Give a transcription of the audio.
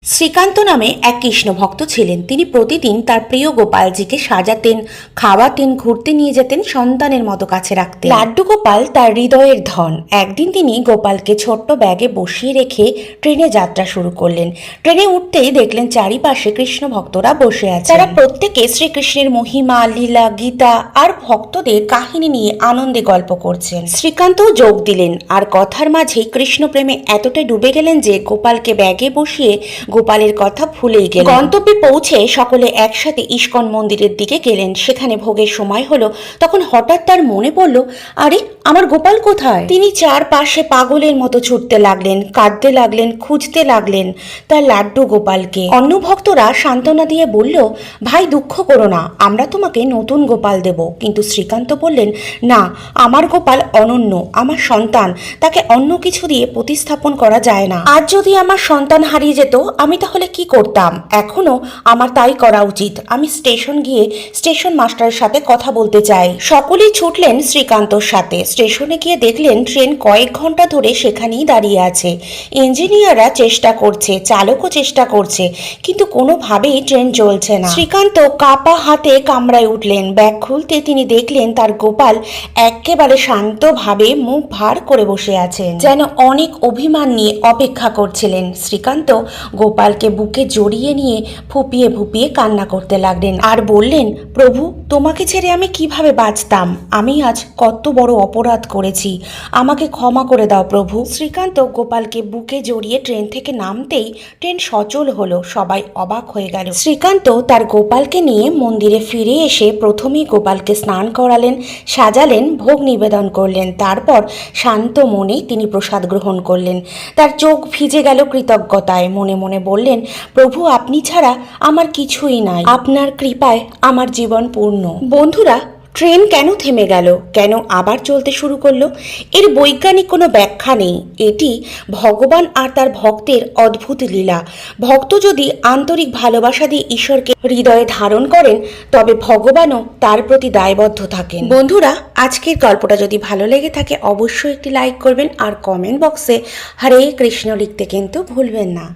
শ্রীকান্ত নামে এক কৃষ্ণ ভক্ত ছিলেন। তিনি প্রতিদিন তার প্রিয় গোপালজিকে সাজাতেন, খাওয়াতেন, ঘুরতে নিয়ে যেতেন, সন্তানের মতো কাছে রাখতেন। লাড্ডু গোপাল তার হৃদয়ের ধন। একদিন তিনি গোপালকে ছোট্ট ব্যাগে বসিয়ে রেখে ট্রেনে যাত্রা শুরু করলেন। ট্রেনে উঠতেই দেখলেন চারিপাশে কৃষ্ণ ভক্তরা বসে আছে। তারা প্রত্যেকে শ্রীকৃষ্ণের মহিমা, লীলা, গীতা আর ভক্তদের কাহিনী নিয়ে আনন্দে গল্প করছেন। শ্রীকান্তও যোগ দিলেন, আর কথার মাঝেই কৃষ্ণ প্রেমে এতটাই ডুবে গেলেন যে গোপালকে ব্যাগে বসিয়ে গোপালের কথা ভুলেই গেলেন। গন্তব্যে পৌঁছে সকলে একসাথে ইস্কন মন্দিরের দিকে গেলেন। সেখানে ভোগের সময় হলো। তখন হঠাৎ তার মনে পড়ল, আরে আমার গোপাল কোথায়? তিনি চারপাশে পাগলের মতো ছুটতে লাগলেন, কাঁদতে লাগলেন, খুঁজতে লাগলেন তার লাড্ডু গোপালকে। অন্য ভক্তরা সান্ত্বনা দিয়ে বলল, ভাই দুঃখ করো না, আমরা তোমাকে নতুন গোপাল দেব। কিন্তু শ্রীকান্ত বললেন, না, আমার গোপাল অনন্য, আমার সন্তান, তাকে অন্য কিছু দিয়ে প্রতিস্থাপন করা যায় না। আজ যদি আমার সন্তান হারিয়ে যেত, আমি তাহলে কি করতাম? এখনো আমার তাই করা উচিত। আমি স্টেশন গিয়ে স্টেশন মাস্টারের সাথে কথা বলতে চাই। সকলেই ছুটলেন শ্রীকান্তর সাথে। স্টেশনে গিয়ে দেখলেন ট্রেন কয়েক ঘন্টা ধরে সেখানেই দাঁড়িয়ে আছে। ইঞ্জিনিয়াররা চেষ্টা করছে, চালকও চেষ্টা করছে, কিন্তু কোনোভাবেই ট্রেন চলছে না। শ্রীকান্ত কাপা হাতে কামড়ায় উঠলেন। ব্যাগ খুলতে তিনি দেখলেন তার গোপাল একেবারে শান্তভাবে মুখ ভার করে বসে আছেন, যেন অনেক অভিমান নিয়ে অপেক্ষা করছিলেন। শ্রীকান্ত গোপালকে বুকে জড়িয়ে নিয়ে ফুপিয়ে ফুপিয়ে কান্না করতে লাগলেন আর বললেন, প্রভু, তোমাকে ছেড়ে আমি কিভাবে বাঁচতাম? আমি আজ কত বড় অপরাধ করেছি, আমাকে ক্ষমা করে দাও প্রভু। শ্রীকান্ত গোপালকে বুকে জড়িয়ে ট্রেন থেকে নামতেই ট্রেন সচল হলো। সবাই অবাক হয়ে গেল। শ্রীকান্ত তার গোপালকে নিয়ে মন্দিরে ফিরে এসে প্রথমেই গোপালকে স্নান করালেন, সাজালেন, ভোগ নিবেদন করলেন। তারপর শান্ত মনে তিনি প্রসাদ গ্রহণ করলেন। তার চোখ ভিজে গেল কৃতজ্ঞতায়। মনে মনে বললেন, প্রভু, আপনি ছাড়া আমার কিছুই নাই, আপনার কৃপায় আমার জীবন পূর্ণ। বন্ধুরা, ট্রেন কেন থেমে গেল? কেন আবার চলতে শুরু করলো? এর বৈজ্ঞানিক কোনো ব্যাখ্যা নেই। এটি ভগবান আর তার ভক্তের অদ্ভুত লীলা। ভক্ত যদি আন্তরিক ভালোবাসা দিয়ে ঈশ্বরকে হৃদয়ে ধারণ করেন, তবে ভগবানও তার প্রতি দায়বদ্ধ থাকেন। বন্ধুরা, আজকের গল্পটা যদি ভালো লেগে থাকে অবশ্যই একটি লাইক করবেন আর কমেন্ট বক্সে হরে কৃষ্ণ লিখতে কিন্তু ভুলবেন না।